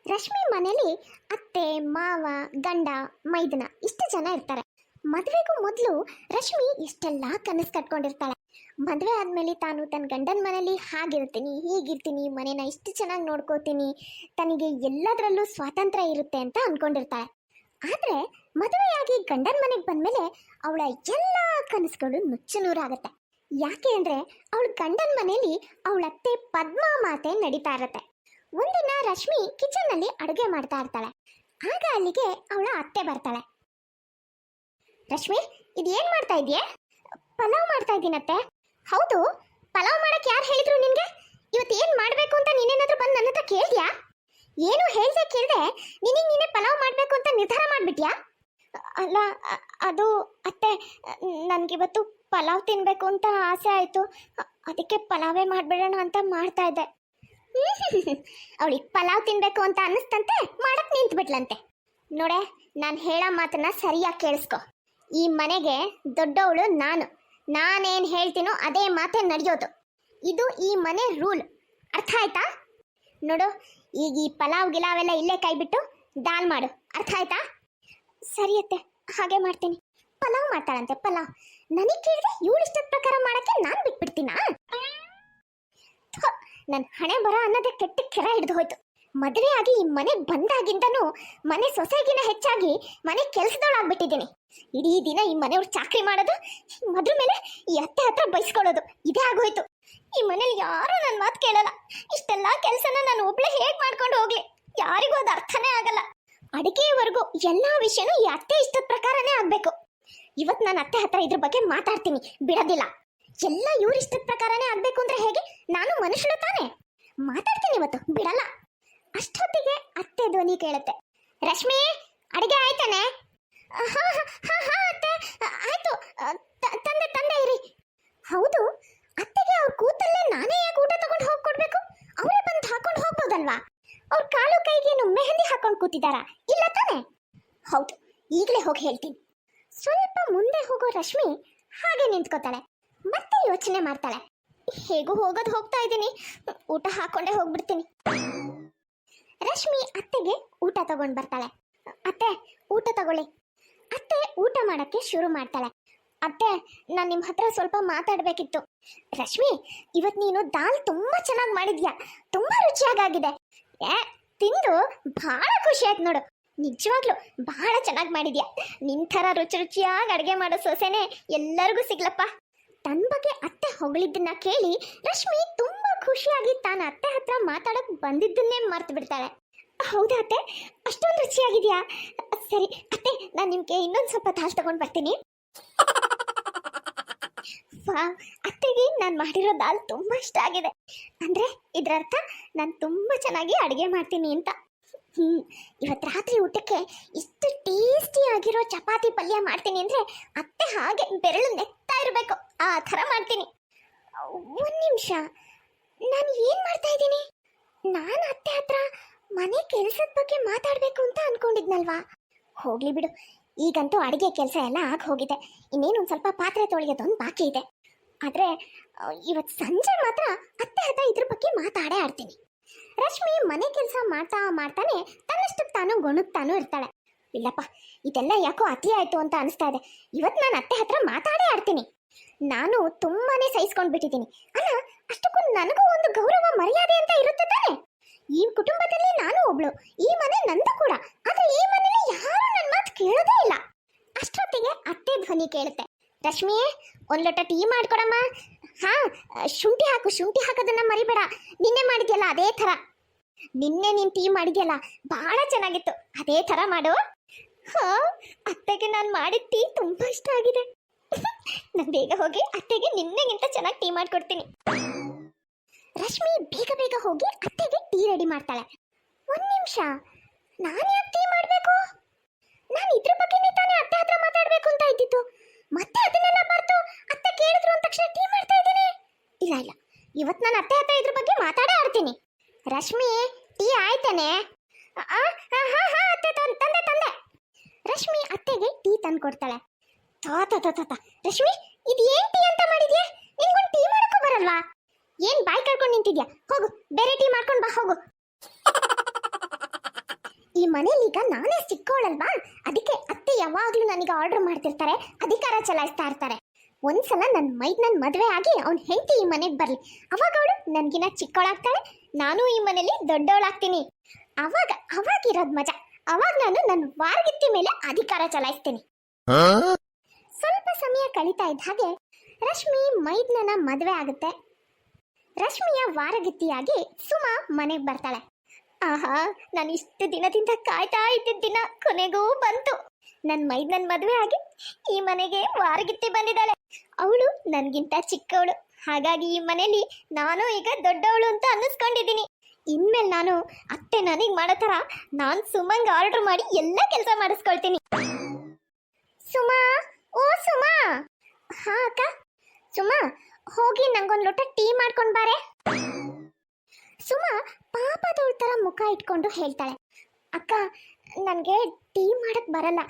ರಶ್ಮಿ ಮನೇಲಿ ಅತ್ತೆ ಮಾವ ಗಂಡ ಮೈದನ ಇಷ್ಟು ಜನ ಇರ್ತಾರೆ. ಮದುವೆಗೂ ಮೊದಲು ರಶ್ಮಿ ಎಷ್ಟೆಲ್ಲ ಕನಸು ಕಟ್ಕೊಂಡಿರ್ತಾಳೆ. ಮದುವೆ ಆದ್ಮೇಲೆ ತಾನು ತನ್ನ ಗಂಡನ ಮನೇಲಿ ಹಾಗಿರ್ತೀನಿ ಹೀಗಿರ್ತೀನಿ, ಮನೇನ ಇಷ್ಟು ಚೆನ್ನಾಗಿ ನೋಡ್ಕೋತೀನಿ, ತನಗೆ ಎಲ್ಲದರಲ್ಲೂ ಸ್ವಾತಂತ್ರ್ಯ ಇರುತ್ತೆ ಅಂತ ಅನ್ಕೊಂಡಿರ್ತಾಳೆ. ಆದ್ರೆ ಮದುವೆಯಾಗಿ ಗಂಡನ ಮನೆಗೆ ಬಂದ್ಮೇಲೆ ಅವಳ ಎಲ್ಲ ಕನಸುಗಳು ನುಚ್ಚುನೂರಾಗತ್ತೆ. ಯಾಕೆ ಅಂದ್ರೆ ಅವಳ ಗಂಡನ ಮನೇಲಿ ಅವಳ ಅತ್ತೆ ಪದ್ಮಾ ಮಾತೆ ನಡೀತಾ ಇರತ್ತೆ. ಒಂದಿನ ರಶ್ಮಿ ಕಿಚನ್ ನಲ್ಲಿ ಅಡುಗೆ ಮಾಡ್ತಾ ಇರ್ತಾಳೆ. ಆಗ ಅಲ್ಲಿಗೆ ಅವಳ ಅತ್ತೆ ಬರ್ತಾಳೆ. ರಶ್ಮಿ, ಇದೇನ್ ಮಾಡ್ತಾ ಇದೀಯ? ಪಲಾವ್ ಮಾಡ್ತಾ ಇದ್ದೀನತ್ತೆ. ಹೌದು, ಪಲಾವ್ ಮಾಡಕ್ ಯಾರು ಹೇಳಿದ್ರು ನಿನ್ಗೆ? ಇವತ್ತು ಏನ್ ಮಾಡ್ಬೇಕು ಅಂತ ನೀನೇನಾದ್ರೂ ಬಂದು ನನ್ನ ಹತ್ರ ಕೇಳ್ದ್ಯಾ? ಏನು ಹೇಳ್ದೆ ಕೇಳ್ದೆ ನೀನೇ ಪಲಾವ್ ಮಾಡ್ಬೇಕು ಅಂತ ನಿರ್ಧಾರ ಮಾಡ್ಬಿಟ್ಯಾ? ಅಲ್ಲ, ಅದು ಅತ್ತೆ, ನನ್ಗಿವತ್ತು ಪಲಾವ್ ತಿನ್ಬೇಕು ಅಂತ ಆಸೆ ಆಯ್ತು, ಅದಕ್ಕೆ ಪಲಾವೇ ಮಾಡ್ಬಿಡೋಣ ಅಂತ ಮಾಡ್ತಾ ಇದ್ದೆ. ಅವಳಿಗೆ ಪಲಾವ್ ತಿನ್ಬೇಕು ಅಂತ ಅನ್ನಿಸ್ತಂತೆ, ಮಾಡಕ್ ನಿಂತು ಬಿಟ್ಲಂತೆ. ನೋಡೆ, ನಾನು ಹೇಳೋ ಮಾತನ್ನ ಸರಿಯಾಗಿ ಕೇಳಿಸ್ಕೊ. ಈ ಮನೆಗೆ ದೊಡ್ಡವಳು ನಾನೇನು ಹೇಳ್ತೀನೋ ಅದೇ ಮಾತೇ ನಡೆಯೋದು. ಇದು ಈ ಮನೆ ರೂಲ್, ಅರ್ಥ ಆಯ್ತಾ? ನೋಡು, ಈಗ ಈ ಪಲಾವ್ ಗಿಲಾವೆಲ್ಲ ಇಲ್ಲೇ ಕೈ ಬಿಟ್ಟು ದಾಲ್ ಮಾಡು, ಅರ್ಥ ಆಯ್ತಾ? ಸರಿಯತ್ತೆ, ಹಾಗೆ ಮಾಡ್ತೀನಿ. ಪಲಾವ್ ಮಾಡ್ತಾಳಂತೆ, ಪಲಾವ್. ನನಗೆ ಕೇಳಿದ್ರೆ ಇವಳು ಇಷ್ಟದ ಪ್ರಕಾರ ಮಾಡಕ್ಕೆ ನಾನು ಬಿಟ್ಬಿಡ್ತೀನಾ? ನನ್ನ ಹಣೆ ಬರ ಅನ್ನೋದೇ ಕೆಟ್ಟ ಕೆರ ಹಿಡಿದು ಹೋಯ್ತು. ಮದುವೆ ಆಗಿ ಈ ಮನೆಗೆ ಬಂದಾಗಿಂದನೂ ಮನೆ ಸೊಸೆಗಿನ ಹೆಚ್ಚಾಗಿ ಮನೆ ಕೆಲಸದೊಳಾಗ್ಬಿಟ್ಟಿದ್ದೀನಿ. ಇಡೀ ದಿನ ಈ ಮನೆಯವ್ರು ಚಾಕ್ರಿ ಮಾಡೋದು, ಮದ್ರ ಮೇಲೆ ಈ ಅತ್ತೆ ಹತ್ರ ಬೈಸ್ಕೊಳ್ಳೋದು, ಇದೇ ಆಗೋಯ್ತು. ಈ ಮನೇಲಿ ಯಾರು ನನ್ನ ಮಾತು ಕೇಳಲ್ಲ. ಇಷ್ಟೆಲ್ಲ ಕೆಲಸನ ನಾನು ಒಬ್ಳೆ ಹೇಗೆ ಮಾಡ್ಕೊಂಡು ಹೋಗ್ಲಿ? ಯಾರಿಗೂ ಅದು ಅರ್ಥನೇ ಆಗಲ್ಲ. ಅಡಿಗೆಯವರೆಗೂ ಎಲ್ಲಾ ವಿಷಯನೂ ಈ ಅತ್ತೆ ಇಷ್ಟದ ಪ್ರಕಾರನೇ ಆಗ್ಬೇಕು. ಇವತ್ತು ನಾನು ಅತ್ತೆ ಹತ್ರ ಇದ್ರ ಬಗ್ಗೆ ಮಾತಾಡ್ತೀನಿ, ಬಿಡೋದಿಲ್ಲ. ಎಲ್ಲ ಇವ್ರ ಇಷ್ಟದ ಪ್ರಕಾರನೇ ಆಗ್ಬೇಕು ಅಂದ್ರೆ ಹೇಗೆ? ನಾನು ಮನುಷ್ಯಳು ತಾನೆ, ಮಾತಾಡ್ತೀನಿ ಇವತ್ತು, ಬಿಡಲ್ಲ. ಅಷ್ಟೊತ್ತಿಗೆ ಅತ್ತೆ ಧ್ವನಿ ಕೇಳುತ್ತೆ. ರಶ್ಮಿ, ಅಡಿಗೆ ಆಯ್ತಾನೆ? ಹಾ ಹಾ ಹಾ ಅತ್ತೆ, ಆಯ್ತು, ತಂದೆ ಇರಿ. ಹೌದು, ಅತ್ತೆಗೆ ಅವ್ರ ಕೂತಲ್ಲೇ ನಾನೇ ಯಾಕೆ ಊಟ ತಗೊಂಡು ಹೋಗಿ ಕೊಡ್ಬೇಕು? ಅವರೇ ಬಂದು ಹಾಕೊಂಡು ಹೋಗ್ಬೋದಲ್ವಾ? ಅವ್ರ ಕಾಲು ಕೈಗೇನು ಮೆಹಂದಿ ಹಾಕೊಂಡು ಕೂತಿದಾರಾ? ಇಲ್ಲ ತಾನೆ? ಹೌದು, ಈಗಲೇ ಹೋಗಿ ಹೇಳ್ತೀನಿ. ಸ್ವಲ್ಪ ಮುಂದೆ ಹೋಗೋ ರಶ್ಮಿ ಹಾಗೆ ನಿಂತ್ಕೋತಾಳೆ. ಮತ್ತೆ ಯೋಚನೆ ಮಾಡ್ತಾಳೆ, ಹೇಗೂ ಹೋಗೋದು ಹೋಗ್ತಾ ಇದ್ದೀನಿ, ಊಟ ಹಾಕೊಂಡೇ ಹೋಗ್ಬಿಡ್ತೀನಿ. ರಶ್ಮಿ ಅತ್ತೆಗೆ ಊಟ ತಗೊಂಡ್ ಬರ್ತಾಳೆ. ಅತ್ತೆ, ಊಟ ತಗೊಳ್ಳಿ. ಅತ್ತೆ ಊಟ ಮಾಡಕ್ಕೆ ಶುರು ಮಾಡ್ತಾಳೆ. ಅತ್ತೆ, ನಾನು ನಿಮ್ಮ ಹತ್ರ ಸ್ವಲ್ಪ ಮಾತಾಡ್ಬೇಕಿತ್ತು. ರಶ್ಮಿ, ಇವತ್ತು ನೀನು ದಾಲ್ ತುಂಬಾ ಚೆನ್ನಾಗಿ ಮಾಡಿದ್ಯಾ, ತುಂಬಾ ರುಚಿಯಾಗಿದೆ. ತಿಂದು ಬಹಳ ಖುಷಿ ಆಯ್ತು ನೋಡು. ನಿಜವಾಗ್ಲು ಬಹಳ ಚೆನ್ನಾಗಿ ಮಾಡಿದ್ಯಾ. ನಿನ್ ಥರ ರುಚಿಯಾಗಿ ಅಡುಗೆ ಮಾಡೋ ಸೊಸೆನೆ ಎಲ್ಲರಿಗೂ ಸಿಗ್ಲಪ್ಪ. ತನ್ನ ಬಗ್ಗೆ ಅತ್ತೆ ಹೊಗಳಿದ್ದನ್ನ ಕೇಳಿ ರಶ್ಮಿ ತುಂಬಾ ಖುಷಿಯಾಗಿ ತಾನು ಅತ್ತೆ ಹತ್ರ ಮಾತಾಡಕ್ ಬಂದಿದ್ದನ್ನೇ ಮರ್ತು ಬಿಡ್ತಾಳೆ. ಹೌದಾ ಅತ್ತೆ, ಅಷ್ಟೊಂದು ರುಚಿಯಾಗಿದ್ಯಾ? ಸರಿ ಅತ್ತೆ, ನಾನು ನಿಮ್ಗೆ ಇನ್ನೊಂದು ಸ್ವಲ್ಪ ದಾಲ್ ತಗೊಂಡು ಬರ್ತೀನಿ. ಅತ್ತೆಗೆ ನಾನು ಮಾಡಿರೋ ದಾಲ್ ತುಂಬಾ ಇಷ್ಟ ಆಗಿದೆ. ಅಂದ್ರೆ ಇದರರ್ಥ ನಾನು ತುಂಬಾ ಚೆನ್ನಾಗಿ ಅಡುಗೆ ಮಾಡ್ತೀನಿ ಅಂತ. ಇವತ್ತು ರಾತ್ರಿ ಊಟಕ್ಕೆ ಇಷ್ಟು ಟೇಸ್ಟಿ ಆಗಿರೋ ಚಪಾತಿ ಪಲ್ಯ ಮಾಡ್ತೀನಿ ಅಂದ್ರೆ ಅತ್ತೆ ಹಾಗೆ ಬೆರಳು ನೆಕ್ತಾ ಇರಬೇಕು, ಆ ಥರ ಮಾಡ್ತೀನಿ. ಒಂದ್ ನಿಮಿಷ, ನಾನು ಏನ್ ಮಾಡ್ತಾ ಇದ್ದೀನಿ? ನಾನು ಅತ್ತೆ ಹತ್ರ ಮನೆ ಕೆಲಸದ ಬಗ್ಗೆ ಮಾತಾಡ್ಬೇಕು ಅಂತ ಅನ್ಕೊಂಡಿದ್ನಲ್ವಾ? ಹೋಗ್ಲಿ ಬಿಡು, ಈಗಂತೂ ಅಡಿಗೆ ಕೆಲಸ ಎಲ್ಲ ಆಗಿ ಹೋಗಿದೆ. ಇನ್ನೇನು ಸ್ವಲ್ಪ ಪಾತ್ರೆ ತೊಳೆಯೋದೊಂದು ಬಾಕಿ ಇದೆ. ಆದ್ರೆ ಇವತ್ತು ಸಂಜೆ ಮಾತ್ರ ಅತ್ತೆ ಹತ್ರ ಇದ್ರ ಬಗ್ಗೆ ಮಾತಾಡೇ ಆಡ್ತೀನಿ. ರಶ್ಮಿ ಮನೆ ಕೆಲಸ ಮಾಡ್ತಾನೆ ತನ್ನಷ್ಟಕ್ಕೆ ತಾನು ಗೊಣುತ್ತಾನು ಇರ್ತಾಳೆ. ಇಲ್ಲಪ್ಪ, ಇದೆಲ್ಲ ಯಾಕೋ ಅತಿ ಆಯ್ತು ಅಂತ ಅನಿಸ್ತಾ ಇದೆ. ಇವತ್ತು ನಾನು ಅತ್ತೆ ಹತ್ರ ಮಾತಾಡೇ ಆಡ್ತೀನಿ. ನಾನು ತುಂಬಾನೇ ಸಹಿಸ್ಕೊಂಡ್ ಬಿಟ್ಟಿದ್ದೀನಿ. ಅಲ್ಲ, ಅಷ್ಟಕ್ಕೂ ನನಗೂ ಒಂದು ಗೌರವ ಮರ್ಯಾದೆ ಅಂತ ಇರುತ್ತೆ ತಾನೆ? ಈ ಕುಟುಂಬದಲ್ಲಿ ನಾನು ಒಬ್ಳು, ಈ ಮನೆ ನಂದು ಕೂಡ. ಆದ್ರೆ ಈ ಮನೇಲಿ ಯಾರು ನನ್ನ ಮಾತು ಕೇಳೋದೇ ಇಲ್ಲ. ಅಷ್ಟೊತ್ತಿಗೆ ಅತ್ತೆ ಧ್ವನಿ ಕೇಳುತ್ತೆ. ರಶ್ಮಿಯೇ, ಒಂದ್ ಲೋಟ ಟೀ ಮಾಡ್ಕೊಡಮ್ಮ. ಹಾ, ಶುಂಠಿ ಹಾಕೋದನ್ನ ಮರಿಬೇಡ. ನಿನ್ನೆ ಮಾಡಿದ್ಯಲ್ಲ ಅದೇ ಥರ. ನಿನ್ನೆ ನೀನ್ ಟೀ ಮಾಡಿದ್ಯಲ್ಲ, ಬಹಳ ಚೆನ್ನಾಗಿತ್ತು, ಅದೇ ಥರ ಮಾಡು. ಹಾ, ಅತ್ತೆಗೆ ನಾನು ಮಾಡಿದ ಟೀ ತುಂಬಾ ಇಷ್ಟ ಆಗಿದೆ. ನಾನು ಬೇಗ ಹೋಗಿ ಅತ್ತೆಗೆ ನಿನ್ನೆಗಿಂತ ಚೆನ್ನಾಗಿ ಟೀ ಮಾಡ್ಕೊಡ್ತೀನಿ. ರಶ್ಮಿ ಬೇಗ ಹೋಗಿ ಅತ್ತೆಗೆ ಟೀ ರೆಡಿ ಮಾಡ್ತಾಳೆ. ಒಂದ್ ನಿಮಿಷ, ನಾನು ಯಾಕೆ ಟೀ ಮಾಡ್ಬೇಕು? ನಾನು ಇದ್ರ ಬಗ್ಗೆನೇ ತಾನೇ ಅತ್ತೆ ಹತ್ರ ಮಾತಾಡ್ಬೇಕು ಅಂತ ಇದ್ದಿತ್ತು. ಮತ್ತೆ ಅದನ್ನೆಲ್ಲ ಮರೆತು ಅತ್ತೆ ಕೇಳಿದ್ರು ಅಂದ ತಕ್ಷಣ ಟೀ ಮಾಡ್ತಾ ಇದ್ದೀನಿ. ಇಲ್ಲ, ಇವತ್ತು ನಾನು ಅತ್ತೆ ಹತ್ರ ಇದ್ರ ಬಗ್ಗೆ ಮಾತಾಡೇ ಆಡ್ತೀನಿ. ರಶ್ಮಿ, ಟೀ ಆಯ್ತಾನೆ? ಹಾ ಅತ್ತೆ, ತಂದೆ. ರಶ್ಮಿ ಅತ್ತೆಗೆ ಟೀ ತಂದು ಕೊಡ್ತಾಳೆ. ರಶ್ಮಿ, ಇದು ಏನ್ ಟೀ ಅಂತ ಮಾಡಿದ್ಯಾ? ನಿನ್ಗೊಂದು ಟೀ ಮಾಡಕ್ಕೂ ಬರಲ್ವಾ? ಏನ್ ಬಾಯ್ ಕಳ್ಕೊಂಡು ನಿಂತಿದ್ಯಾ? ಹೋಗು, ಬೇರೆ ಟೀ ಮಾಡ್ಕೊಂಡು ಬಾ, ಹೋಗು. ಈ ಮನೇಲಿ ಈಗ ನಾನೇ ಸಿಕ್ಕೋಳಲ್ವಾ, ಅದಕ್ಕೆ ಅತ್ತೆ ಯಾವಾಗ್ಲೂ ನನಗೆ ಆರ್ಡರ್ ಮಾಡ್ತಿರ್ತಾರೆ, ಅಧಿಕಾರ ಚಲಾಯಿಸ್ತಾ ಇರ್ತಾರೆ. ಒಂದ್ಸಲ ನನ್ನ ಮೈದ್ನನ್ ಮದುವೆ ಆಗಿ ಅವ್ನ ಹೆಂಡತಿ ಈ ಮನೆಗೆ ಬರ್ಲಿ, ಅವಾಗ ಅವಳು ನನ್ಗಿನ ಚಿಕ್ಕವಳಾಗ್ತಾಳೆ, ನಾನು ಈ ಮನೇಲಿ ದೊಡ್ಡವಳಾಗ್ತೀನಿ. ಅವಾಗಿರೋದ್ ಮಜಾ. ಅವಾಗ ನಾನು ನನ್ನ ವಾರಗಿತ್ತಿ ಮೇಲೆ ಅಧಿಕಾರ ಚಲಾಯಿಸ್ತೀನಿ. ಸ್ವಲ್ಪ ಸಮಯ ಕಳೀತಾ ಇದ್ದ ಹಾಗೆ ರಶ್ಮಿ ಮೈದ್ನನ ಮದುವೆ ಆಗುತ್ತೆ. ರಶ್ಮಿಯ ವಾರಗಿತ್ತಿಯಾಗಿ ಸುಮಾ ಮನೆಗೆ ಬರ್ತಾಳೆ. ಆಹಾ, ನಾನು ಇಷ್ಟು ದಿನದಿಂದ ಕಾಯ್ತಾ ಇದ್ದಿದ್ದ ದಿನ ಕೊನೆಗೂ ಬಂತು. ನನ್ನ ಮೈದ್ನನ್ ಮದುವೆ ಆಗಿ ಈ ಮನೆಗೆ ವಾರಗಿತ್ತಿ ಬಂದಿದ್ದಾಳೆ. ಅವಳು ನನ್ಗಿಂತ ಚಿಕ್ಕವಳು, ಹಾಗಾಗಿ ಈ ಮನೆಯಲ್ಲಿ ನಾನು ಈಗ ದೊಡ್ಡವಳು ಅಂತ ಅನ್ನಿಸ್ಕೊಂಡಿದ್ದೀನಿ. ಇನ್ಮೇಲೆ ನಾನು ಅತ್ತೆ ನನಗೆ ಮಾಡೋ ಥರ ನಾನು ಸುಮಂಗ್ ಆರ್ಡರ್ ಮಾಡಿ ಎಲ್ಲ ಕೆಲಸ ಮಾಡಿಸ್ಕೊಳ್ತೀನಿ. ಸುಮಾ, ಓ ಸುಮಾ. ಹಾ ಅಕ್ಕ. ಸುಮಾ, ಹೋಗಿ ನಂಗೊಂದು ಲೋಟ ಟೀ ಮಾಡ್ಕೊಂಡು ಬಾರೆ. ಸುಮಾ ಪಾಪದವಳ ಥರ ಮುಖ ಇಟ್ಕೊಂಡು ಹೇಳ್ತಾಳೆ, ಅಕ್ಕ ನನಗೆ ಟೀ ಮಾಡಕ್ ಬರಲ್ಲ,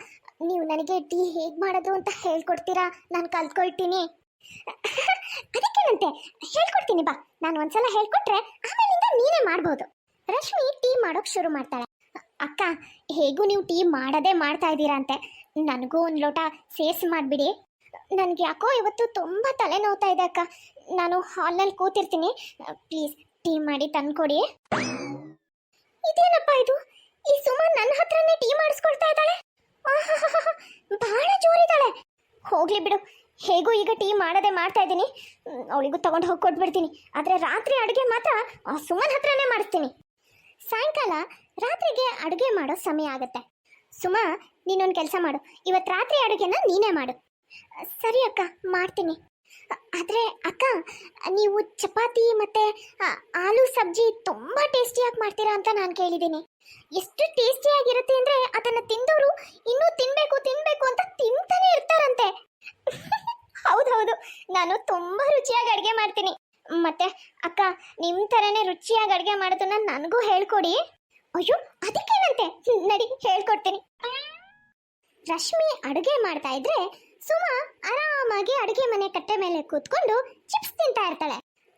ನೀವು ನನಗೆ ಟೀ ಹೇಗೆ ಮಾಡೋದು ಅಂತ ಹೇಳ್ಕೊಡ್ತೀರಾ? ನಾನು ಕಲ್ತ್ಕೊಳ್ತೀನಿ. ಅದಕ್ಕೇನಂತೆ, ಹೇಳ್ಕೊಡ್ತೀನಿ ಬಾ. ನಾನು ಒಂದ್ಸಲ ಹೇಳ್ಕೊಟ್ರೆ ಆಮೇಲಿಂದ ನೀನೇ ಮಾಡ್ಬೋದು. ರಶ್ಮಿ ಟೀ ಮಾಡೋಕ್ ಶುರು ಮಾಡ್ತಾಳೆ. ಅಕ್ಕ, ಹೇಗೂ ನೀವು ಟೀ ಮಾಡೋದೇ ಮಾಡ್ತಾ ಇದ್ದೀರಾ ಅಂತೆ, ನನಗೂ ಒಂದು ಲೋಟ ಸೇರಿಸಿ ಮಾಡಿಬಿಡಿ. ನನಗೆ ಯಾಕೋ ಇವತ್ತು ತುಂಬ ತಲೆನೋವ್ತಾ ಇದೆ ಅಕ್ಕ, ನಾನು ಹಾಲ್ನಲ್ಲಿ ಕೂತಿರ್ತೀನಿ, ಪ್ಲೀಸ್ ಟೀ ಮಾಡಿ ತಂದ್ಕೊಡಿ. ಇದೇನಪ್ಪ ಇದು, ಈ ಸುಮಾ ನನ್ನ ಹತ್ರನೇ ಟೀ ಮಾಡಿಸ್ಕೊಳ್ತಾ ಇದ್ದಾಳೆ. ಬಹಳ ಜೋರಿದ್ದಾಳೆ. ಹೋಗ್ಲಿ ಬಿಡು, ಹೇಗೂ ಈಗ ಟೀ ಮಾಡದೆ ಮಾಡ್ತಾ ಇದ್ದೀನಿ, ಅವಳಿಗೂ ತಗೊಂಡು ಹೋಗಿ ಕೊಟ್ಬಿಡ್ತೀನಿ. ಆದರೆ ರಾತ್ರಿ ಅಡುಗೆ ಮಾತ್ರ ಆ ಸುಮನ್ ಹತ್ರನೇ ಮಾಡಿಸ್ತೀನಿ. ಸಾಯಂಕಾಲ ರಾತ್ರಿಗೆ ಅಡುಗೆ ಮಾಡೋ ಸಮಯ ಆಗುತ್ತೆ. ಸುಮಾ, ನೀನೊಂದು ಕೆಲಸ ಮಾಡು, ಇವತ್ತು ರಾತ್ರಿ ಅಡುಗೆನ ನೀನೇ ಮಾಡು. ಸರಿ ಅಕ್ಕ, ಮಾಡ್ತೀನಿ. ಆದರೆ ಅಕ್ಕ, ನೀವು ಚಪಾತಿ ಮತ್ತು ಆಲೂ ಸಬ್ಜಿ ತುಂಬ ಟೇಸ್ಟಿಯಾಗಿ ಮಾಡ್ತೀರಾ ಅಂತ ನಾನು ಕೇಳಿದ್ದೀನಿ. ಎಷ್ಟು ಟೇಸ್ಟಿಯಾಗಿರುತ್ತೆ ಅಂದರೆ ಅದನ್ನು ತಿಂದವರು ಇನ್ನೂ ತಿನ್ನಬೇಕು ತಿನ್ನಬೇಕು ಅಂತ ತಿಂತಾನೆ ಇರ್ತಾರಂತೆ. ಹೌದೌದು, ನಾನು ತುಂಬ ರುಚಿಯಾಗಿ ಅಡುಗೆ ಮಾಡ್ತೀನಿ. ಮತ್ತೆ ಅಕ್ಕ, ನಿಮ್ಮ ಥರನೇ ರುಚಿಯಾಗಿ ಅಡುಗೆ ಮಾಡೋದನ್ನ ನನಗೂ ಹೇಳ್ಕೊಡಿ. ಅಯ್ಯೋ, ಅದಕ್ಕೇನಂತೆ, ನಡಿ ಹೇಳ್ಕೊಡ್ತೀನಿ. ರಶ್ಮಿ ಅಡುಗೆ ಮಾಡ್ತಾ ಇದ್ರೆ ಸುಮಾ ಆರಾಮಾಗಿ ಅಡುಗೆ ಮನೆ ಕಟ್ಟೆ ಮೇಲೆ ಕೂತ್ಕೊಂಡು ಚಿಪ್ಸ್ ತಿಂತಾ ಇರ್ತಾಳೆ.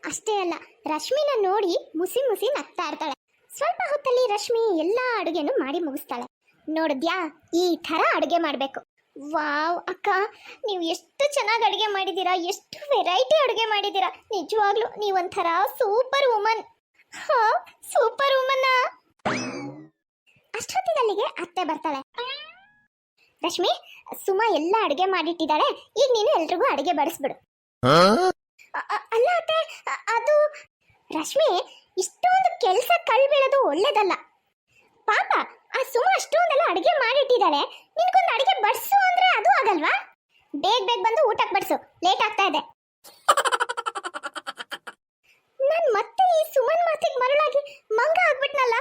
ಅಷ್ಟೇ ಅಲ್ಲ, ರಶ್ಮಿನ ನೋಡಿ ಮುಸಿ ಮುಸಿ ನಗ್ತಾ ಇರ್ತಾಳೆ. ಸ್ವಲ್ಪ ಹೊತ್ತಲ್ಲಿ ರಶ್ಮಿ ಎಲ್ಲಾ ಅಡುಗೆನೂ ಮಾಡಿ ಮುಗಿಸ್ತಾಳೆ. ನೋಡಿದ್ಯಾ, ಈ ಥರ ಅಡುಗೆ ಮಾಡಬೇಕು. ವಾವ್ ಅಕ್ಕ, ನೀವು ಎಷ್ಟು ಚೆನ್ನಾಗಿ ಅಡುಗೆ ಮಾಡಿದ್ದೀರಾ, ಎಷ್ಟು ವೆರೈಟಿ ಅಡುಗೆ ಮಾಡಿದ್ದೀರಾ. ನಿಜವಾಗ್ಲೂ ನೀವೊಂಥರ ಸೂಪರ್ ವುಮನ್. ಹಾ, ಸೂಪರ್ ವುಮನ್ನ. ಅಷ್ಟೊತ್ತಿನಲ್ಲಿಗೆ ಅತ್ತೆ ಬರ್ತಾಳೆ. ರಶ್ಮಿ, ಸುಮಾ ಎಲ್ಲ ಅಡುಗೆ ಮಾಡಿಟ್ಟಿದ್ದಾಳೆ, ಈಗ ನೀನು ಎಲ್ರಿಗೂ ಅಡುಗೆ ಬಡಿಸ್ಬಿಡು. ಅಲ್ಲ ಅತ್ತೆ, ಅದು ರಶ್ಮಿ, ಇಷ್ಟೊಂದು ಕೆಲಸ ಕಳ್ಬೀಳೋದು ಒಳ್ಳೇದಲ್ಲ. ಪಾಪ, ಆ ಸುಮಾ ಅಷ್ಟೊಂದೆಲ್ಲ ಅಡುಗೆ ಮಾಡಿಟ್ಟಿದ್ದಾಳೆ, ನಿನ್ಗೊಂದು ಅಡುಗೆ ಬಡಿಸು ಅಂದ್ರೆ ಅದು ಆಗಲ್ವಾ? ಬೇಗ ಬೇಗ ಬಂದು ಊಟಕ್ಕೆ ಬಡಿಸು, ಲೇಟ್ ಆಗ್ತಾ ಇದೆ. ನಾನು ಮತ್ತೆ ಈ ಸುಮನ್ ಮಾತಿಗೆ ಮರಳಾಗಿ ಮಂಗ ಆಗ್ಬಿಟ್ನಲ್ಲ.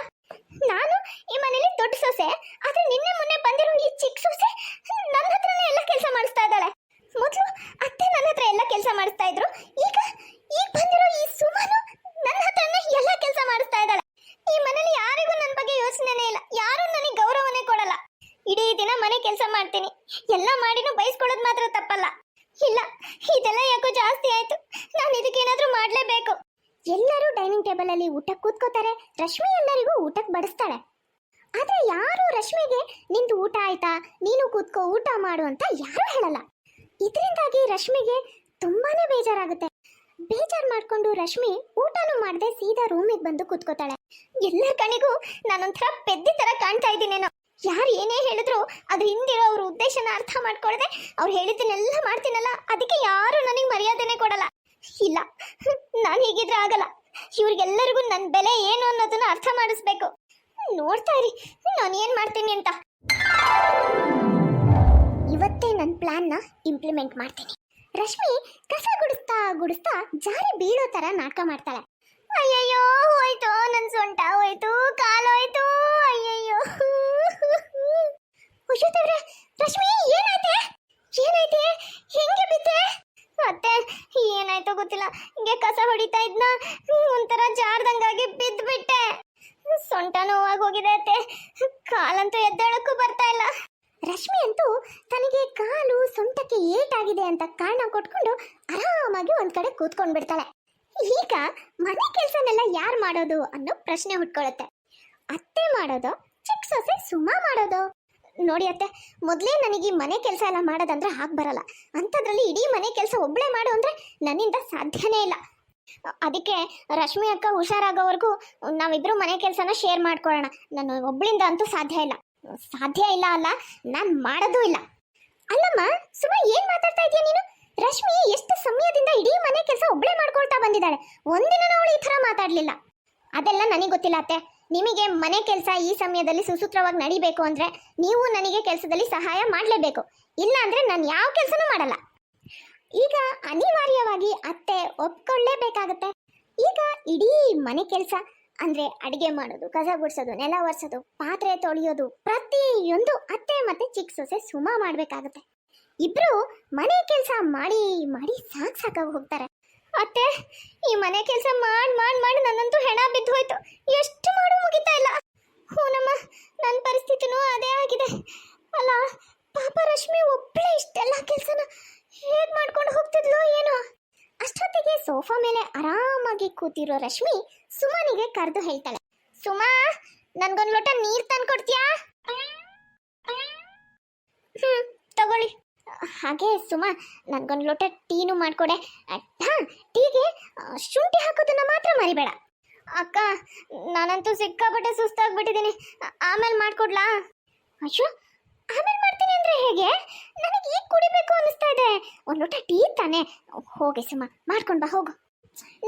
ನಾನು ಈ ಮನೇಲಿ ದೊಡ್ಡ ಸೊಸೆ, ಆದ್ರೆ ನಿನ್ನೆ ಮೊನ್ನೆ ಬಂದಿರೋ ಈ ಚಿಕ್ಕ ಸೊಸೆ ನನ್ನ ಹತ್ರನೇ ಎಲ್ಲ ಕೆಲಸ ಮಾಡಿಸ್ತಾ ಇದ್ದಾಳೆ. ಮೊದಲು ಅತ್ತೆ ನನ್ನ ಹತ್ರ ಎಲ್ಲ ಕೆಲಸ ಮಾಡಿಸ್ತಾ ಇದ್ರು, ಈಗ ಬಂದಿರೋ ಈ ಸುಮನು ನನ್ನ ಹತ್ರನೇ ಎಲ್ಲ ಕೆಲಸ ಮಾಡಿಸ್ತಾ ಇದ್ದಾಳೆ. ಈ ಮನೇಲಿ ಯಾರಿಗೂ ನನ್ನ ಬಗ್ಗೆ ಯೋಚನೆನೇ ಇಲ್ಲ, ಯಾರು ನನಗೆ ಗೌರವನೇ ಕೊಡಲ್ಲ. ಇಡೀ ದಿನ ಮನೆ ಕೆಲಸ ಮಾಡ್ತೀನಿ, ಎಲ್ಲ ಮಾಡಿನೂ ಬಯಸ್ಕೊಳ್ಳೋದು ಮಾತ್ರ ತಪ್ಪಲ್ಲ. ಇಲ್ಲ, ಇದೆಲ್ಲ ಯಾಕೋ ಜಾಸ್ತಿ ಆಯ್ತು, ನಾನು ಇದಕ್ಕೇನಾದ್ರೂ ಮಾಡ್ಲೇಬೇಕು. ಎಲ್ಲರೂ ಡೈನಿಂಗ್ ಟೇಬಲ್ ಅಲ್ಲಿ ಊಟಕ್ಕೆ ಕೂತ್ಕೋತಾರೆ. ರಶ್ಮಿ ಎಲ್ಲರಿಗೂ ಊಟಕ್ಕೆ ಬಡಿಸ್ತಾಳೆ. ಆದ್ರೆ ಯಾರು ರಶ್ಮಿಗೆ ನಿಂದು ಊಟ ಆಯ್ತಾ, ನೀನು ಕೂತ್ಕೋ ಊಟ ಮಾಡು ಅಂತ ಯಾರು ಹೇಳಲ್ಲ. ಇದರಿಂದಾಗಿ ರಶ್ಮಿಗೆ ತುಂಬಾನೇ ಬೇಜಾರಾಗುತ್ತೆ. ಬೇಜಾರು ಮಾಡ್ಕೊಂಡು ರಶ್ಮಿ ಊಟನೂ ಮಾಡದೆ ಸೀದಾ ರೂಮಿಗೆ ಬಂದು ಕೂತ್ಕೋತಾಳೆ. ಎಲ್ಲ ಕಣಿಗೂ ನಾನೊಂಥರ ಪೆದ್ದಿ ತರ ಕಾಣ್ತಾ ಇದ್ದೀನೇನೋ. ಯಾರು ಏನೇ ಹೇಳಿದ್ರು ಅದ್ರ ಹಿಂದಿರೋ ಅವ್ರ ಉದ್ದೇಶನ ಅರ್ಥ ಮಾಡ್ಕೊಳ್ಳದೆ ಅವ್ರು ಹೇಳಿದ್ದನ್ನೆಲ್ಲ ಮಾಡ್ತೀನಲ್ಲ, ಅದಕ್ಕೆ ಯಾರು ನನಗೆ ಮರ್ಯಾದೆನೇ ಕೊಡಲ್ಲ. ಇಲ್ಲ, ನಾನು ಹೀಗಿದ್ರೆ ಆಗಲ್ಲ. ಇವ್ರಿಗೆಲ್ಲರಿಗೂ ನನ್ನ ಬೆಲೆ ಏನು ಅನ್ನೋದನ್ನ ಅರ್ಥ ಮಾಡಿಸ್ಬೇಕು. ನೋಡ್ತಾ ಇರಿ ನಾನು ಏನ್ ಮಾಡ್ತೀನಿ ಅಂತ. ಇವತ್ತೇ ನನ್ನ ಪ್ಲಾನ್ನ ಇಂಪ್ಲಿಮೆಂಟ್ ಮಾಡ್ತೀನಿ. ರಶ್ಮಿ ಕಸ ಗುಡಿಸ್ತಾ ಗುಡಿಸ್ತಾ ಜಾರಿ ಬೀಳೋ ತರ ನಾಟಕ ಮಾಡ್ತಾಳೆ. ಅಯ್ಯಯ್ಯೋ, ಹೋಯ್ತು ನನ್ನ ಸೊಂಟ, ಹೋಯ್ತು ಕಾಲೋಯ್ತು, ಅಯ್ಯಯ್ಯೋ. ಅಯ್ಯೋದೇವ್ರೆ, ರಶ್ಮಿ ಏನಾಯ್ತೆ, ಏನಾಯ್ತೆ, ಹೆಂಗೆ ಬಿದ್ದೆ? ಮತ್ತೆ ಏನಾಯ್ತೋ ಗೊತ್ತಿಲ್ಲ, ಹಿಂಗೆ ಕಸ ಹೊಡಿತಾ ಇದ್ನ, ಒಂಥರ ಜಾರ್ದಂಗಾಗಿ ಬಿದ್ದುಬಿಟ್ಟೆ. ಸೊಂಟ ನೋವಾಗಿ ಹೋಗಿದೆ ಅತ್ತೆ, ಕಾಲಂತೂ ಎದ್ದೇಳಕ್ಕೂ ಬರ್ತಾ ಇಲ್ಲ. ರಶ್ಮಿ ಅಂತೂ ತನಗೆ ಕಾಲು ಸೊಂಟಕ್ಕೆ ಏಟಾಗಿದೆ ಅಂತ ಕಾರಣ ಕೊಟ್ಕೊಂಡು ಆರಾಮಾಗಿ ಒಂದ್ ಕಡೆ ಕೂತ್ಕೊಂಡ್ ಬಿಡ್ತಾಳೆ. ಈಗ ಮನೆ ಕೆಲಸನೆಲ್ಲ ಯಾರು ಮಾಡೋದು ಅನ್ನೋ ಪ್ರಶ್ನೆ ಹುಟ್ಕೊಳ್ಳುತ್ತೆ. ಅತ್ತೆ ಮಾಡೋದು, ಚಿಕ್ಕ ಸೊಸೆ ಸುಮಾ ಮಾಡೋದು? ನೋಡಿ ಅತ್ತೆ, ಮೊದಲೇ ನನಗೆ ಈ ಮನೆ ಕೆಲಸ ಎಲ್ಲ ಮಾಡೋದಂದ್ರೆ ಹಾಗೆ ಬರಲ್ಲ. ಅಂಥದ್ರಲ್ಲಿ ಇಡೀ ಮನೆ ಕೆಲಸ ಒಬ್ಬಳೇ ಮಾಡು ಅಂದರೆ ನನ್ನಿಂದ ಸಾಧ್ಯನೇ ಇಲ್ಲ. ಅದಕ್ಕೆ ರಶ್ಮಿ ಅಕ್ಕ ಹುಷಾರಾಗೋವರೆಗೂ ನಾವಿಬ್ರು ಮನೆ ಕೆಲಸನ ಶೇರ್ ಮಾಡ್ಕೊಳ್ಳೋಣ. ನಾನು ಒಬ್ಳಿಂದ ಅಂತೂ ಸಾಧ್ಯ ಇಲ್ಲ. ಸಾಧ್ಯ ಇಲ್ಲ ಅಲ್ಲ, ನಾನು ಮಾಡೋದೂ ಇಲ್ಲ. ಅಲ್ಲಮ್ಮ ಸುಮಾ, ಏನು ಮಾತಾಡ್ತಾ ಇದೀಯ ನೀನು? ರಶ್ಮಿ ಎಷ್ಟು ಸಮಯದಿಂದ ಇಡೀ ಮನೆ ಕೆಲಸ ಒಬ್ಬಳೇ ಮಾಡ್ಕೊಳ್ತಾ ಬಂದಿದ್ದಾಳೆ. ಒಂದಿನ ಅವಳು ಈ ಥರ ಮಾತಾಡಲಿಲ್ಲ. ಅದೆಲ್ಲ ನನಗೆ ಗೊತ್ತಿಲ್ಲ ಅತ್ತೆ. ನಿಮಗೆ ಮನೆ ಕೆಲಸ ಈ ಸಮಯದಲ್ಲಿ ಸುಸೂತ್ರವಾಗಿ ನಡಿಬೇಕು ಅಂದರೆ ನೀವು ನನಗೆ ಕೆಲಸದಲ್ಲಿ ಸಹಾಯ ಮಾಡಲೇಬೇಕು. ಇಲ್ಲ ಅಂದರೆ ನಾನು ಯಾವ ಕೆಲಸನೂ ಮಾಡಲ್ಲ. ಈಗ ಅನಿವಾರ್ಯವಾಗಿ ಅತ್ತೆ ಒಪ್ಕೊಳ್ಳೇಬೇಕಾಗತ್ತೆ. ಈಗ ಇಡೀ ಮನೆ ಕೆಲಸ ಅಂದರೆ ಅಡುಗೆ ಮಾಡೋದು, ಕಸ ಗುಡಿಸೋದು, ನೆಲ ಒರೆಸೋದು, ಪಾತ್ರೆ ತೊಳೆಯೋದು, ಪ್ರತಿಯೊಂದು ಅತ್ತೆ ಮತ್ತೆ ಚಿಕ್ಕ ಸೊಸೆ ಸುಮಾ ಮಾಡಬೇಕಾಗತ್ತೆ. ಇಬ್ರು ಮನೆ ಕೆಲಸ ಮಾಡಿ ಮಾಡಿ ಸಾಕಾಗಿ ಹೋಗ್ತಾರೆ. ಅತ್ತೆ, ಈ ಮನೆ ಕೆಲಸ ಮಾಡಿ ಮಾಡಿ ಮಾಡಿ ನನ್ನಂತೂ ಹೆಣ ಬಿದ್ದು ಹೋಯ್ತು. ಎಷ್ಟು ಮಾಡು ಮುಗಿತಾ ಇಲ್ಲ. ಹೂನಮ್ಮ, ನನ್ನ ಪರಿಸ್ಥಿತಿನೂ ಅದೇ ಆಗಿದೆ. ಅಲ್ಲ ಪಾಪ ರಶ್ಮಿ ಒಬ್ಬಳೇ ಇಷ್ಟೆಲ್ಲ ಕೆಲಸನ ಹೇಗೆ ಮಾಡ್ಕೊಂಡು ಹೋಗ್ತಿದ್ಲು ಏನೋ. ಅಷ್ಟೊತ್ತಿಗೆ ಸೋಫಾ ಮೇಲೆ ಆರಾಮಾಗಿ ಕೂತಿರೋ ರಶ್ಮಿ ಸುಮನಿಗೆ ಕರೆದು ಹೇಳ್ತಾಳೆ, ಸುಮಾ, ನನ್ಗೊಂದು ಲೋಟ ನೀರು ತಂದು ಕೊಡ್ತೀಯಾ? ತಗೊಳ್ಳಿ. ಹಾಗೆ ಸುಮಾ, ನನ್ಗೊಂದು ಲೋಟ ಟೀನು ಮಾಡಿಕೊಡೆ. ಟೀಗೆ ಶುಂಠಿ ಹಾಕೋದನ್ನ ಮಾತ್ರ ಮರಿಬೇಡ. ಅಕ್ಕ, ನಾನಂತೂ ಸಿಕ್ಕಾಪಟ್ಟೆ ಸುಸ್ತಾಗ್ಬಿಟ್ಟಿದ್ದೀನಿ. ಆಮೇಲೆ ಮಾಡ್ಕೊಡ್ಲಾ? ಅಯ್ಯೋ, ಆಮೇಲೆ ಮಾಡ್ತೀನಿ ಅಂದರೆ ಹೇಗೆ? ನನಗೆ ಈಗ ಕುಡಿಬೇಕು ಅನ್ನಿಸ್ತಾ ಇದೆ. ಒಂದು ಲೋಟ ಟೀ ತಾನೆ. ಹೋಗಿ ಸುಮಾ, ಮಾಡ್ಕೊಂಡು ಬಾ, ಹೋಗು.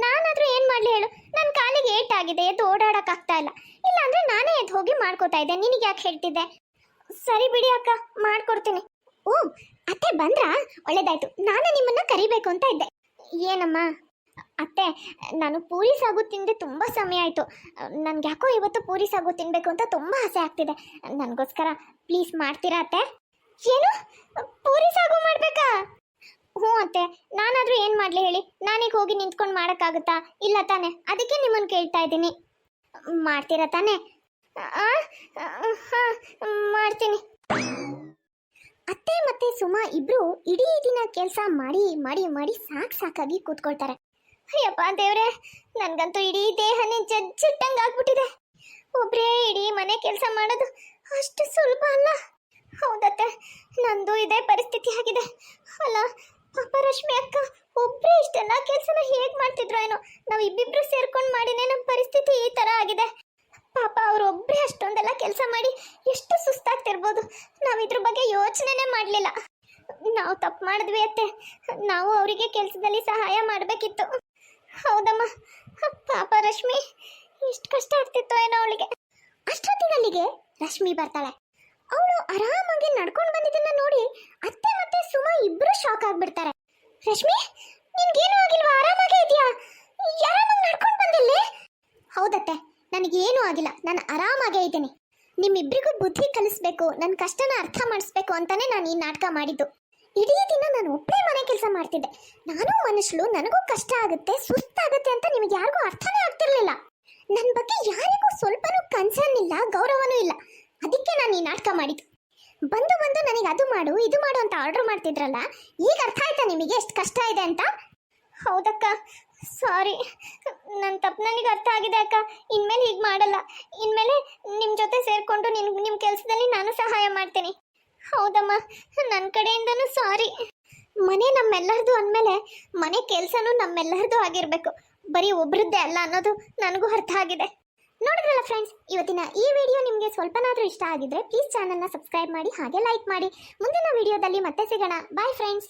ನಾನಾದರೂ ಏನು ಮಾಡಲಿ ಹೇಳು? ನನ್ನ ಕಾಲಿಗೆ ಏಟಾಗಿದೆ, ಎದ್ದು ಓಡಾಡೋಕ್ಕಾಗ್ತಾ ಇಲ್ಲ. ಇಲ್ಲಾಂದರೆ ನಾನೇ ಎದ್ದು ಹೋಗಿ ಮಾಡ್ಕೋತಾ ಇದ್ದೆ. ನಿನಗೆ ಯಾಕೆ ಹೇಳ್ತಿದ್ದೆ? ಸರಿ ಬಿಡಿ ಅಕ್ಕ, ಮಾಡ್ಕೊಡ್ತೀನಿ. ಓ, ಅತ್ತೆ ಬಂದ್ರಾ? ಒಳ್ಳೇದಾಯ್ತು. ನಾನು ನಿಮ್ಮನ್ನ ಕರಿಬೇಕು ಅಂತ ಇದ್ದೆ. ಏನಮ್ಮ? ಅತ್ತೆ, ನಾನು ಪೂರಿ ಸಾಗು ತಿಂದೆ ತುಂಬ ಸಮಯ ಆಯಿತು. ನನ್ಗೆ ಯಾಕೋ ಇವತ್ತು ಪೂರಿ ಸಾಗು ತಿನ್ನಬೇಕು ಅಂತ ತುಂಬ ಆಸೆ ಆಗ್ತಿದೆ. ನನಗೋಸ್ಕರ ಪ್ಲೀಸ್ ಮಾಡ್ತೀರಾ ಅತ್ತೆ? ಏನು, ಪೂರಿ ಸಾಗು ಮಾಡಬೇಕಾ? ಹ್ಞೂ ಅತ್ತೆ, ನಾನಾದರೂ ಏನು ಮಾಡಲಿ ಹೇಳಿ? ನಾನೀಗ ಹೋಗಿ ನಿಂತ್ಕೊಂಡು ಮಾಡೋಕ್ಕಾಗುತ್ತಾ? ಇಲ್ಲ ತಾನೆ, ಅದಕ್ಕೆ ನಿಮ್ಮನ್ನು ಕೇಳ್ತಾ ಇದ್ದೀನಿ. ಮಾಡ್ತೀರಾ ತಾನೆ? ಹಾಂ, ಮಾಡ್ತೀನಿ. ಅತ್ತೆ ಮತ್ತೆ ಸುಮಾ ಇಬ್ರು ಇಡೀ ದಿನ ಕೆಲಸ ಮಾಡಿ ಮಾಡಿ ಮಾಡಿ ಸಾಕಾಗಿ ಕೂತ್ಕೊಳ್ತಾರೆ. ಅಯ್ಯಪ್ಪ ದೇವ್ರೆ, ನನ್ಗಂತೂ ಇಡೀ ದೇಹನೇ ಜಜ್ಜಿಟ್ಟಂಗೆ ಆಗ್ಬಿಟ್ಟಿದೆ. ಒಬ್ರೇ ಇಡೀ ಮನೆ ಕೆಲಸ ಮಾಡೋದು ಅಷ್ಟು ಸುಲಭ ಅಲ್ಲ. ಹೌದತ್ತೆ, ನಂದು ಇದೇ ಪರಿಸ್ಥಿತಿ ಆಗಿದೆ. ಅಲ್ಲ ಪಾಪ ರಶ್ಮಿ ಅಕ್ಕ ಒಬ್ರೇ ಇಷ್ಟೆಲ್ಲ ಕೆಲಸನ ಹೇಗೆ ಮಾಡ್ತಿದ್ರು ಏನೋ. ನಾವು ಇಬ್ಬಿಬ್ರು ಸೇರ್ಕೊಂಡು ಮಾಡಿನೇ ನಮ್ಮ ಪರಿಸ್ಥಿತಿ ಈ ಥರ ಆಗಿದೆ. ಪಾಪ ಅವರೊಬ್ಬರೇ ಅಷ್ಟೊಂದೆಲ್ಲ ಕೆಲಸ ಮಾಡಿ ಎಷ್ಟು ಸುಸ್ತಾಗ್ತಿರ್ಬೋದು. ನಾವು ಇದ್ರ ಬಗ್ಗೆ ಯೋಚನೆನೇ ಮಾಡಲಿಲ್ಲ. ನಾವು ತಪ್ಪು ಮಾಡಿದ್ವಿ ಅತ್ತೆ. ನಾವು ಅವರಿಗೆ ಕೆಲಸದಲ್ಲಿ ಸಹಾಯ ಮಾಡಬೇಕಿತ್ತು. ಹೌದಮ್ಮ, ಪಾಪ ರಶ್ಮಿ ಎಷ್ಟು ಕಷ್ಟ ಆಗ್ತಿತ್ತು ಏನೋ ಅವಳಿಗೆ. ಅಷ್ಟೊತ್ತಿನಲ್ಲಿಗೆ ರಶ್ಮಿ ಬರ್ತಾಳೆ. ಅವಳು ಆರಾಮಾಗಿ ನಡ್ಕೊಂಡು ಬಂದಿದ್ದನ್ನ ನೋಡಿ ಅತ್ತೆ ಮತ್ತೆ ಸುಮಾ ಇಬ್ರು ಶಾಕ್ ಆಗ್ಬಿಡ್ತಾರೆ. ರಶ್ಮಿ, ನಿನ್ಗೇನು ಆಗಿಲ್ವಾ? ಆರಾಮಾಗೇ ಇದೆಯಾ? ಆರಾಮಾಗಿ ನಡ್ಕೊಂಡು ಬಂದಿಲ್ಲೇ? ಹೌದತ್ತೆ, ನನಗೇನೂ ಆಗಿಲ್ಲ. ನಾನು ಆರಾಮಾಗೇ ಇದ್ದೀನಿ. ನಿಮ್ಮಿಬ್ಬರಿಗೂ ಬುದ್ಧಿ ಕಲಿಸ್ಬೇಕು, ನನ್ನ ಕಷ್ಟನ ಅರ್ಥ ಮಾಡಿಸ್ಬೇಕು ಅಂತಾನೆ ನಾನು ಈ ನಾಟಕ ಮಾಡಿದ್ದು. ಇಡೀ ದಿನ ನಾನು ಒಬ್ಬಳೇ ಮನೆ ಕೆಲಸ ಮಾಡ್ತಿದ್ದೆ. ನಾನು ಮನುಷ್ಯಳು, ನನಗೂ ಕಷ್ಟ ಆಗುತ್ತೆ, ಸುಸ್ತಾಗುತ್ತೆ ಅಂತ ನಿಮಗೆ ಯಾರಿಗೂ ಅರ್ಥನೇ ಆಗ್ತಿರ್ಲಿಲ್ಲ. ನನ್ನ ಬಗ್ಗೆ ಯಾರಿಗೂ ಸ್ವಲ್ಪನೂ ಕನ್ಸರ್ನ್ ಇಲ್ಲ, ಗೌರವನೂ ಇಲ್ಲ. ಅದಕ್ಕೆ ನಾನು ಈ ನಾಟಕ ಮಾಡಿದ್ದು. ಬಂದು ಬಂದು ನನಗೆ ಅದು ಮಾಡು ಇದು ಮಾಡು ಅಂತ ಆರ್ಡರ್ ಮಾಡ್ತಿದ್ರಲ್ಲ, ಈಗ ಅರ್ಥ ಆಯ್ತಾ ನಿಮಗೆ ಎಷ್ಟು ಕಷ್ಟ ಇದೆ ಅಂತ? ಹೌದಕ್ಕ, ಸಾರಿ, ನನ್ನ ತಪ್ಪು ನನಗೆ ಅರ್ಥ ಆಗಿದೆ ಅಕ್ಕ. ಇನ್ಮೇಲೆ ಹೀಗೆ ಮಾಡಲ್ಲ. ಇನ್ಮೇಲೆ ನಿಮ್ಮ ಜೊತೆ ಸೇರಿಕೊಂಡು ನಿಮ್ಮ ಕೆಲಸದಲ್ಲಿ ನಾನು ಸಹಾಯ ಮಾಡ್ತೀನಿ. ಹೌದಮ್ಮ, ನನ್ನ ಕಡೆಯಿಂದನೂ ಸಾರಿ. ಮನೆ ನಮ್ಮೆಲ್ಲರದು ಅಂದಮೇಲೆ ಮನೆ ಕೆಲಸನೂ ನಮ್ಮೆಲ್ಲರದು ಆಗಿರಬೇಕು, ಬರೀ ಒಬ್ರದ್ದೇ ಅಲ್ಲ ಅನ್ನೋದು ನನಗೂ ಅರ್ಥ ಆಗಿದೆ. ನೋಡಿದ್ರಲ್ಲ ಫ್ರೆಂಡ್ಸ್, ಇವತ್ತಿನ ಈ ವಿಡಿಯೋ ನಿಮಗೆ ಸ್ವಲ್ಪನಾದರೂ ಇಷ್ಟ ಆಗಿದ್ರೆ ಪ್ಲೀಸ್ ಚಾನಲ್ನ ಸಬ್ಸ್ಕ್ರೈಬ್ ಮಾಡಿ, ಹಾಗೆ ಲೈಕ್ ಮಾಡಿ. ಮುಂದಿನ ವಿಡಿಯೋದಲ್ಲಿ ಮತ್ತೆ ಸಿಗೋಣ. Bye friends.